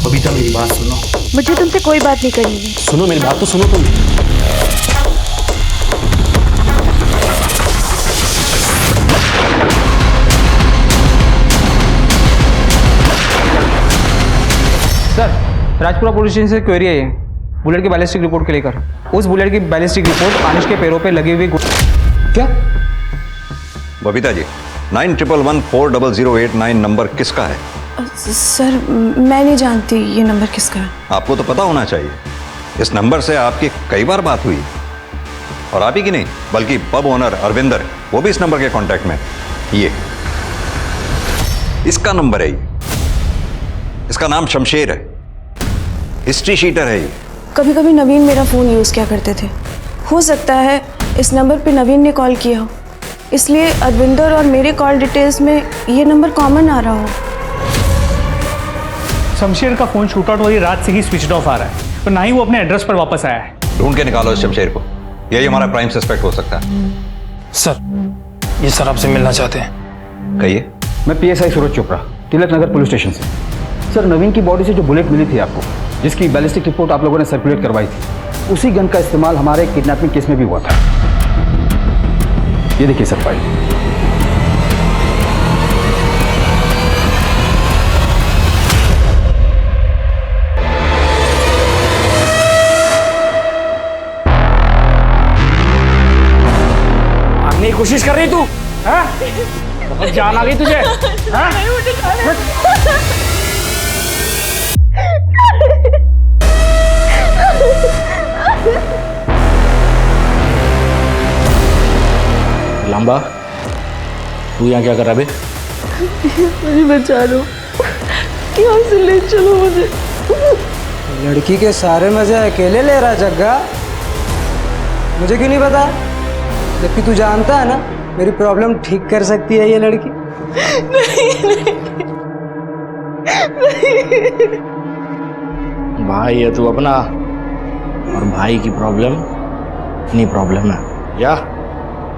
बबीता मेरी बात सुनो। मुझे तुमसे कोई बात नहीं करनी है। सुनो मेरी बात तो सुनो तुम। सर, राजपुरा पुलिस स्टेशन से क्वेरी है, बुलेट की बैलिस्टिक रिपोर्ट के लेकर। उस बुलेट की बैलिस्टिक रिपोर्ट आनिश के पैरों पे लगी हुई क्या? बबीता जी, 91114008 नंबर किसका है? सर मैं नहीं जानती ये नंबर किसका है। आपको तो पता होना चाहिए, इस नंबर से आपकी कई बार बात हुई, और आप ही की नहीं बल्कि पब ओनर अरविंदर, वो भी इस नंबर के कांटेक्ट में। ये इसका नंबर है, ये इसका नाम शमशेर है, हिस्ट्री शीटर है ये। कभी कभी नवीन मेरा फ़ोन यूज़ किया करते थे, हो सकता है इस नंबर पे नवीन ने कॉल किया हो, इसलिए अरविंदर और मेरे कॉल डिटेल्स में ये नंबर कॉमन आ रहा हो। शमशेर का फोन शूटआउट वाली रात से ही स्विच ऑफ आ रहा है, और ना ही वो अपने एड्रेस पर वापस आया है। ढूंढ के निकालो इस शमशेर को, यही हमारा प्राइम सस्पेक्ट हो सकता है। सर ये सर आपसे मिलना चाहते हैं। कहिए। मैं PSI सूरज चोपड़ा, तिलक नगर पुलिस स्टेशन से। सर, नवीन की बॉडी से जो बुलेट मिली थी आपको, जिसकी बैलिस्टिक रिपोर्ट आप लोगों ने सर्कुलेट करवाई थी, उसी गन का इस्तेमाल हमारे किडनैपिंग केस में भी हुआ था। ये देखिए सर फाइल। मारने की कोशिश कर रही तू? हाँ? बहुत जान आ गई तुझे? हाँ? लंबा, तू यहाँ क्या कर रहा है बे? मुझे बचा लो, यहाँ से ले चलो मुझे। लड़की के सारे मजे अकेले ले रहा जग्गा, मुझे क्यों नहीं पता? जबकि तू जानता है ना मेरी प्रॉब्लम ठीक कर सकती है ये लड़की। भाई है तू अपना, और भाई की प्रॉब्लम अपनी प्रॉब्लम है। या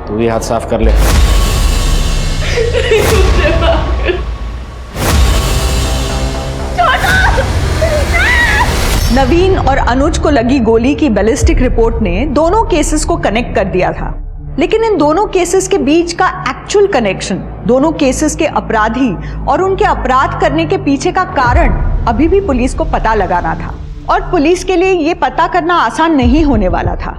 तू भी हाथ साफ कर ले। नवीन और अनुज को लगी गोली की बैलिस्टिक रिपोर्ट ने दोनों केसेस को कनेक्ट कर दिया था, लेकिन इन दोनों केसेस के बीच का एक्चुअल कनेक्शन, दोनों केसेस के अपराधी और उनके अपराध करने के पीछे का कारण अभी भी पुलिस को पता लगाना था, और पुलिस के लिए ये पता करना आसान नहीं होने वाला था,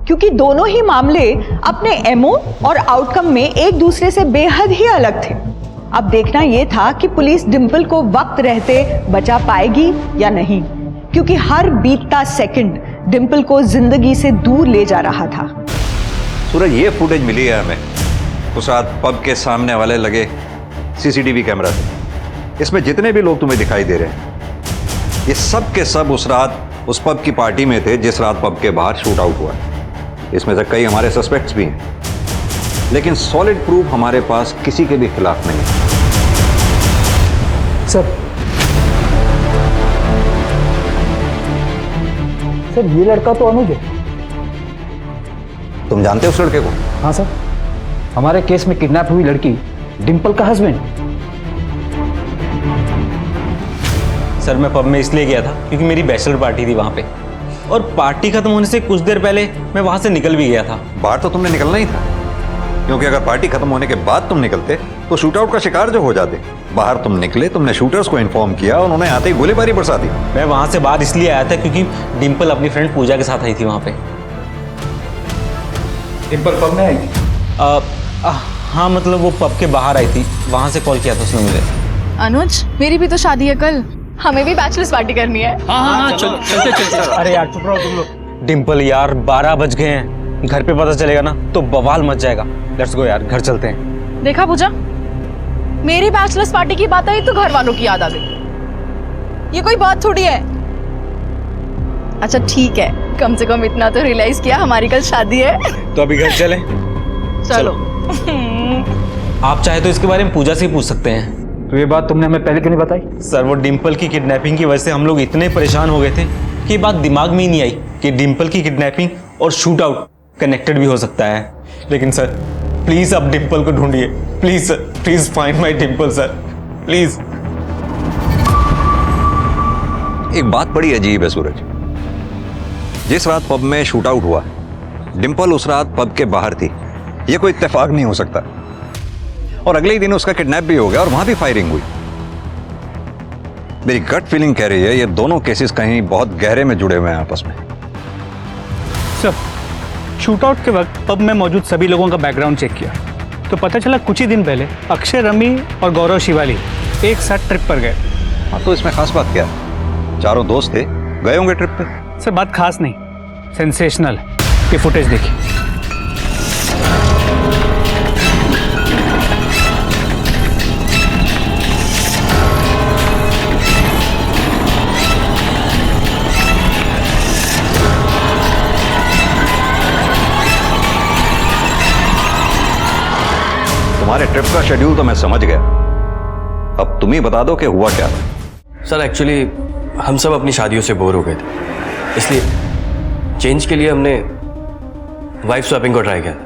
क्योंकि दोनों ही मामले अपने एमओ और आउटकम में एक दूसरे से बेहद ही अलग थे। अब देखना यह था कि पुलिस डिंपल को वक्त रहते बचा पाएगी या नहीं, क्योंकि हर बीतता सेकंड डिंपल को जिंदगी से दूर ले जा रहा था। सूरज, ये फुटेज मिली है हमें उस रात पब के सामने वाले लगे सीसीटीवी कैमरा से। इसमें जितने भी लोग तुम्हें दिखाई दे रहे हैं, ये सब के सब उस रात उस पब की पार्टी में थे जिस रात पब के बाहर शूट आउट हुआ। इसमें से कई हमारे सस्पेक्ट्स भी हैं, लेकिन सॉलिड प्रूफ हमारे पास किसी के भी खिलाफ नहीं है। सर ये लड़का तो अनुज है। तुम जानते हो उस लड़के को? हाँ सर, हमारे केस में किडनैप हुई लड़की डिंपल का हस्बैंड। सर मैं पब में इसलिए गया था क्योंकि मेरी बैचलर पार्टी थी वहां पे, और पार्टी खत्म होने से कुछ देर पहले मैं वहां से निकल भी गया था। बाहर तो तुमने निकलना ही था, क्योंकि अगर पार्टी खत्म होने के बाद तुम निकलते तो शूट आउट का शिकार जो हो जाते। बाहर तुम निकले, तुमने शूटर्स को इन्फॉर्म किया, उन्होंने आते ही गोलीबारी बरसा दी। मैं वहां से बाहर इसलिए आया था क्योंकि डिंपल अपनी फ्रेंड पूजा के साथ आई थी वहां पे। डिंपल पब में आई थी? हाँ, मतलब वो पब के बाहर आई थी, वहां से कॉल किया था उसने मुझे। अनुज, मेरी भी तो शादी है कल, हमें भी बैचलर्स पार्टी करनी है। हाँ चलते। अरे यार चुप रहो तुम लोग। डिंपल यार 12 बज गए हैं, घर पे पता चलेगा ना तो बवाल मच जाएगा। लेट्स गो यार, घर चलते हैं। देखा पूजा, मेरी बैचलर्स पार्टी की बात आई तो घर वालों की याद आ गई। ये कोई बात थोड़ी है। अच्छा ठीक है, कम से कम इतना तो रियलाइज किया हमारी कल शादी है। तो अभी घर चलें? चलो। आप चाहे तो इसके बारे में पूजा से ही पूछ सकते हैं। तो ये बात तुमने हमें पहले क्यों नहीं बताई? सर वो डिंपल की किडनैपिंग की वजह से हम लोग इतने परेशान हो गए थे कि ये बात दिमाग में ही नहीं आई कि डिंपल की किडनैपिंग और शूट आउट कनेक्टेड भी हो सकता है। लेकिन सर प्लीज आप डिंपल को ढूंढिए, please sir, please find my Dimple sir, please. एक बात बड़ी अजीब है सूरज, जिस रात पब में शूट आउट हुआ डिंपल उस रात पब के बाहर थी। यह कोई इत्तेफाक नहीं हो सकता, और अगले ही दिन उसका किडनैप भी हो गया और वहां भी फायरिंग हुई। मेरी गट फीलिंग कह रही है ये दोनों केसेस कहीं बहुत गहरे में जुड़े हुए हैं आपस में। सर शूटआउट के वक्त पब में मौजूद सभी लोगों का बैकग्राउंड चेक किया तो पता चला कुछ ही दिन पहले अक्षय, रमी और गौरव शिवाली एक साथ ट्रिप पर गए। हाँ तो इसमें खास बात क्या है? चारों दोस्त थे, गए होंगे ट्रिप पे। सर बात खास नहीं, सेंसेशनल। ये फुटेज देखिए। तुम्हारे ट्रिप का शेड्यूल तो मैं समझ गया, अब तुम ही बता दो कि हुआ क्या। सर एक्चुअली हम सब अपनी शादियों से बोर हो गए थे, इसलिए चेंज के लिए हमने वाइफ स्वैपिंग को ट्राई किया था।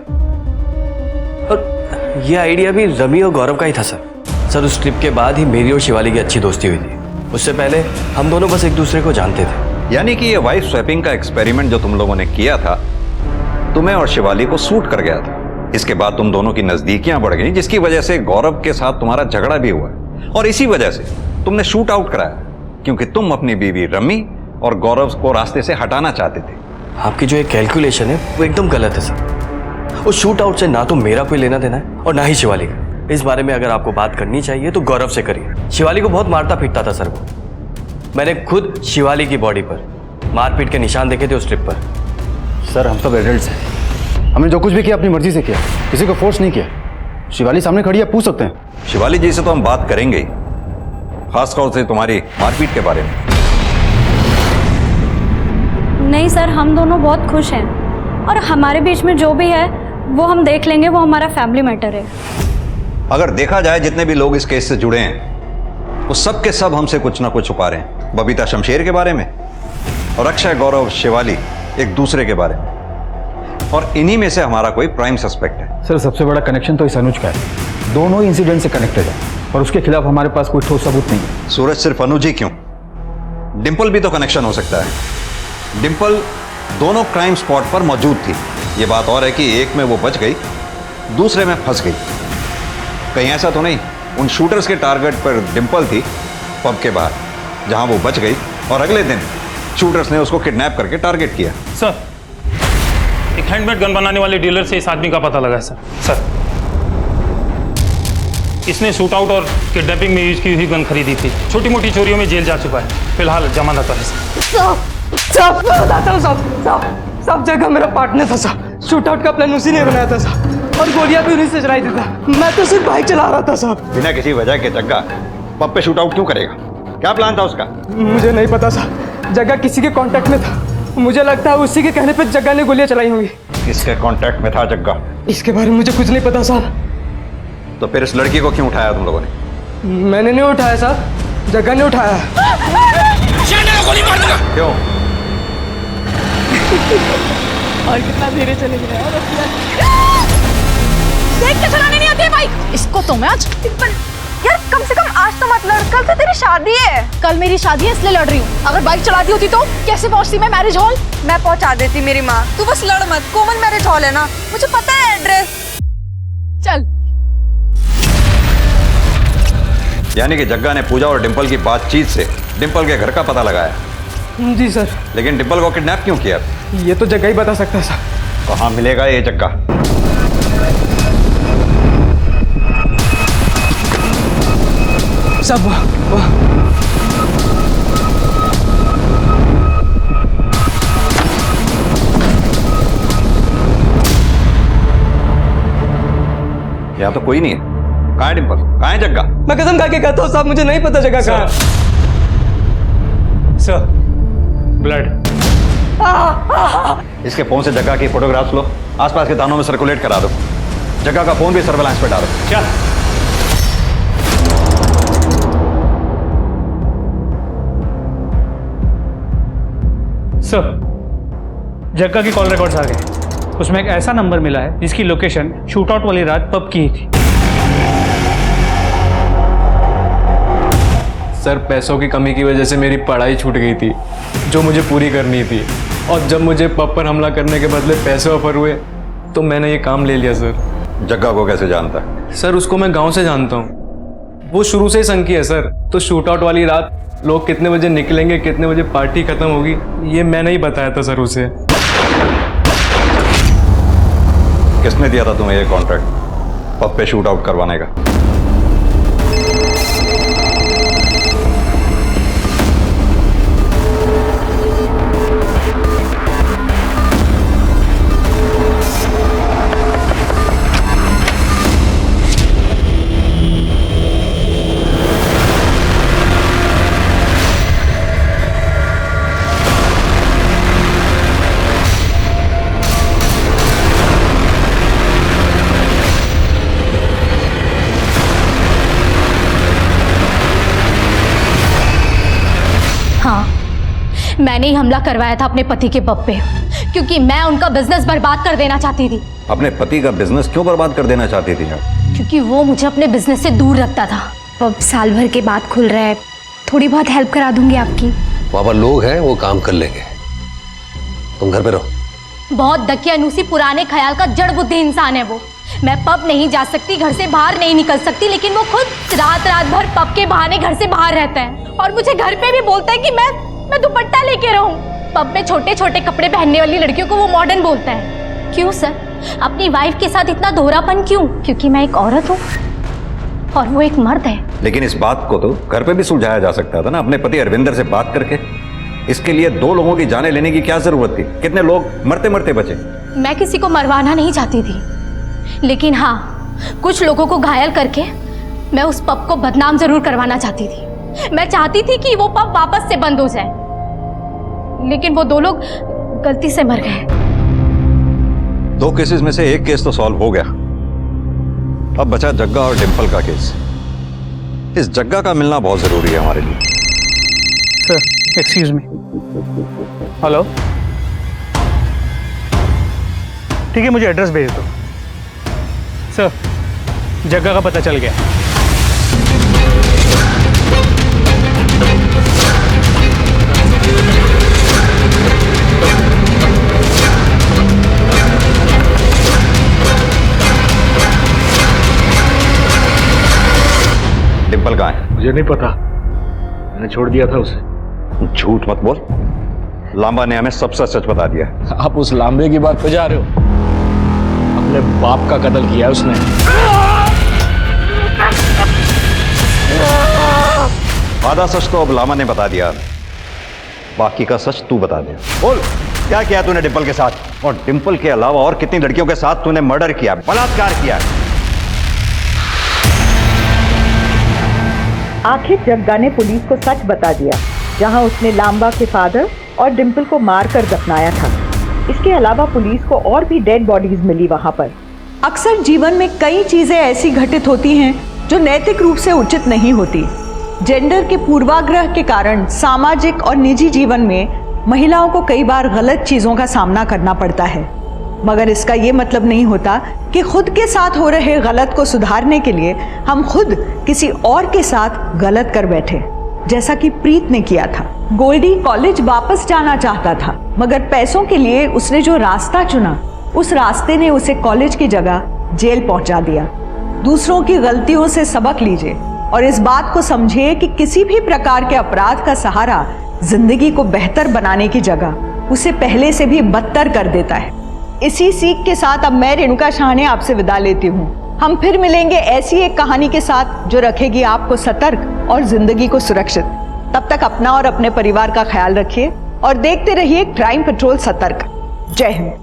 और ये आइडिया भी रमी और गौरव का ही था सर उस ट्रिप के बाद ही मेरी और शिवाली की अच्छी दोस्ती हुई थी। उससे पहले हम दोनों बस एक दूसरे को जानते थे। यानी कि ये वाइफ स्वैपिंग का एक्सपेरिमेंट जो तुम लोगों ने किया था तुम्हें और शिवाली को सूट कर गया था। इसके बाद तुम दोनों की नजदीकियां बढ़ गई, जिसकी वजह से गौरव के साथ तुम्हारा झगड़ा भी हुआ, और इसी वजह से तुमने शूट आउट कराया, क्योंकि तुम अपनी बीवी रमी और गौरव को रास्ते से हटाना चाहते थे। आपकी जो एक कैलकुलेशन है वो एकदम गलत है सर। उस शूट आउट से ना तो मेरा कोई लेना देना है और ना ही शिवाली का। इस बारे में अगर आपको बात करनी चाहिए तो गौरव से करिए। शिवाली को बहुत मारता पीटता था सर वो। मैंने खुद शिवाली की बॉडी पर मारपीट के निशान देखे थे उस ट्रिप पर। सर हम सब एडल्ट्स हैं, हमने जो कुछ भी किया अपनी मर्जी से किया, किसी को फोर्स नहीं किया। शिवाली सामने खड़ी है, पूछ सकते हैं। शिवाली जी से तो हम बात करेंगे ही, खासतौर से तुम्हारी मारपीट के बारे में। नहीं सर, हम दोनों बहुत खुश हैं और हमारे बीच में जो भी है वो हम देख लेंगे, वो हमारा फैमिली मैटर है। अगर देखा जाए जितने भी लोग इस केस से जुड़े हैं वो सब के सब हमसे कुछ ना कुछ छुपा रहे हैं। बबीता शमशेर के बारे में और अक्षय, गौरव, शिवाली एक दूसरे के बारे में, और इन्हीं में से हमारा कोई प्राइम सस्पेक्ट है। सर सबसे बड़ा कनेक्शन तो इस अनुज का है, दोनों ही इंसिडेंट से कनेक्टेड है और उसके खिलाफ हमारे पास कोई ठोस सबूत नहीं है। सूरज सिर्फ अनुज ही क्यों, डिंपल भी तो कनेक्शन हो सकता है। डिंपल दोनों क्राइम स्पॉट पर मौजूद थी। ये बात और है कि एक में वो बच गई, दूसरे में फंस गई। कहीं ऐसा तो नहीं उन शूटर्स के टारगेट पर डिंपल थी पब के बाहर? जहां वो बच गई और अगले दिन शूटर्स ने उसको किडनैप करके टारगेट किया। सर, एक हैंडमेड गन बनाने वाले डीलर से इस आदमी का पता लगा है सर। इसने शूट आउट और किडनैपिंग में यूज की हुई गन खरीदी थी। छोटी मोटी चोरियों में जेल जा चुका है, फिलहाल जमानत पर है सर। सब मैं बताता हूँ सब जगह मेरा पार्टनर था साहब। शूट आउट का प्लान उसी ने बनाया था साहब, और गोलियां भी उन्हीं से चलाई देता। मैं तो सिर्फ बाइक चला रहा था साहब। बिना किसी वजह के जग्गा पब पे शूट आउट क्यों करेगा? क्या प्लान था उसका? मुझे नहीं पता साहब, जग्गा किसी के कांटेक्ट में था। मुझे लगता है उसी के कहने पे जग्गा ने गोलियां चलाई होंगी। किसके कांटेक्ट में था जग्गा? इसके बारे में मुझे कुछ नहीं पता साहब। तो फिर इस लड़की को क्यों उठाया तुम लोगों ने? मैंने नहीं उठाया साहब, जग्गा ने उठाया। गोली मार दूंगा। क्यों? और कितना धीरे चले गए यार। देख के चलाने नहीं आती है बाइक। इसको तो मैं आज यार कम से कम आज तो मत लड़, कल तो तेरी शादी है। कल मेरी शादी है इसलिए लड़ रही हूँ। अगर बाइक चलाती होती तो कैसे पहुंचती मैं मैरिज हॉल? मैं पहुंचा देती मेरी माँ। तू बस लड़ मत, कॉमन मैरिज हॉल है ना, मुझे पता है एड्रेस। चल। यानी कि जग्गा ने पूजा और डिंपल की बातचीत से डिंपल के घर का पता लगाया। जी सर। लेकिन डिंपल को किडनैप क्यों किया? ये तो जग्गा ही बता सकता है सर। कहाँ मिलेगा ये जग्गा? सब यहाँ तो कोई नहीं है। कहाँ है डिंपल? कहाँ है जग्गा? मैं कसम खा के कहता हूँ साहब, मुझे नहीं पता जगह कहाँ है। Sir, blood. इसके फोन से जग्गा की फोटोग्राफ्स लो, आसपास के थानों में सर्कुलेट करा दो। जग्गा का फोन भी सर्वेलांस पे डालो। क्या? सर, जग्गा की कॉल रिकॉर्ड्स आ गए। उसमें एक ऐसा नंबर मिला है जिसकी लोकेशन शूट आउट वाली रात पब की ही थी। सर, पैसों की कमी की वजह से मेरी पढ़ाई छूट गई थी जो मुझे पूरी करनी थी, और जब मुझे पब पर हमला करने के बदले पैसे ऑफर हुए तो मैंने ये काम ले लिया। सर, जग्गा को कैसे जानता है? सर, उसको मैं गांव से जानता हूँ। वो शुरू से ही संकी है सर। तो शूट आउट वाली रात लोग कितने बजे निकलेंगे, कितने बजे पार्टी खत्म होगी, ये मैंने ही बताया था सर उसे। किसने दिया था तुम्हें ये कॉन्ट्रैक्ट पब पे शूट आउट करवाने का? मैंने ही हमला करवाया था अपने पति के पब पे, क्योंकि मैं उनका बिजनेस बर्बाद कर देना चाहती थी। अपने पति का बिजनेस क्यों बर्बाद कर देना चाहती थी आप? क्योंकि वो मुझे अपने बिजनेस से दूर रखता था। पब साल भर के बाद खुल रहा है, थोड़ी बहुत हेल्प करा दूंगी आपकी। वहाँ पर लोग हैं, वो काम कर लेंगे, तुम घर पे रहो। बहुत दकियानूसी पुराने ख्याल का जड़ बुद्धि इंसान है वो। मैं पब नहीं जा सकती, घर से बाहर नहीं निकल सकती, लेकिन वो खुद रात रात भर पब के बहाने घर से बाहर रहता है और मुझे घर पे भी बोलता है कि मैं दुपट्टा लेके रहूं। पब में छोटे छोटे कपड़े पहनने वाली लड़कियों को वो मॉडर्न बोलता है। क्यों सर, अपनी वाइफ के साथ इतना दोहरापन क्यों? क्योंकि मैं एक औरत हूँ और वो एक मर्द है। लेकिन इस बात को तो घर पे भी सुलझाया जा सकता था ना, अपने पति अरविंदर से बात करके। इसके लिए 2 लोगों की जानें लेने की क्या जरूरत थी? कितने लोग मरते मरते बचे। मैं किसी को मरवाना नहीं चाहती थी, लेकिन हाँ, कुछ लोगों को घायल करके मैं उस पब को बदनाम जरूर करवाना चाहती थी। मैं चाहती थी कि वो पब वापस से बंद हो जाए, लेकिन वो 2 लोग गलती से मर गए। 2 केसेस में से एक केस तो सॉल्व हो गया, अब बचा जग्गा और डिंपल का केस। इस जग्गा का मिलना बहुत जरूरी है हमारे लिए। Sir, excuse me. हेलो, ठीक है, मुझे एड्रेस भेज दो। सर, जग्गा का पता चल गया। डिंपल कहाँ है? मुझे नहीं पता, मैंने छोड़ दिया था उसे। झूठ मत बोल, लांबा ने हमें सब सच बता दिया। आप उस लांबे की बात पे जा रहे हो? अपने बाप का कत्ल किया है उसने। आधा सच तो अब लामा ने बता दिया, बाकी का सच तू बता दे। बोल, क्या किया तूने डिंपल के साथ, और डिंपल के अलावा और कितनी लड़कियों के साथ तूने मर्डर किया, बलात्कार किया? आखिर जग्गा ने पुलिस को सच बता दिया, जहां उसने लांबा के फादर और डिंपल को मारकर दफनाया था। इसके अलावा पुलिस को और भी डेड बॉडीज मिली वहां पर। अक्सर जीवन में कई चीजें ऐसी घटित होती हैं जो नैतिक रूप से उचित नहीं होती। जेंडर के पूर्वाग्रह के कारण सामाजिक और निजी जीवन में महिलाओं को कई बार गलत चीजों का सामना करना पड़ता है, मगर इसका ये मतलब नहीं होता कि खुद के साथ हो रहे गलत को सुधारने के लिए हम खुद किसी और के साथ गलत कर बैठे, जैसा कि प्रीत ने किया था। गोल्डी कॉलेज वापस जाना चाहता था, मगर पैसों के लिए उसने जो रास्ता चुना, उस रास्ते ने उसे कॉलेज की जगह जेल पहुंचा दिया। दूसरों की गलतियों से सबक लीजिए और इस बात को समझिए कि किसी भी प्रकार के अपराध का सहारा जिंदगी को बेहतर बनाने की जगह उसे पहले से भी बदतर कर देता है। इसी सीख के साथ अब मैं रेणुका शाहने आपसे विदा लेती हूँ। हम फिर मिलेंगे ऐसी एक कहानी के साथ जो रखेगी आपको सतर्क और जिंदगी को सुरक्षित। तब तक अपना और अपने परिवार का ख्याल रखिए और देखते रहिए क्राइम पेट्रोल सतर्क। जय हिंद।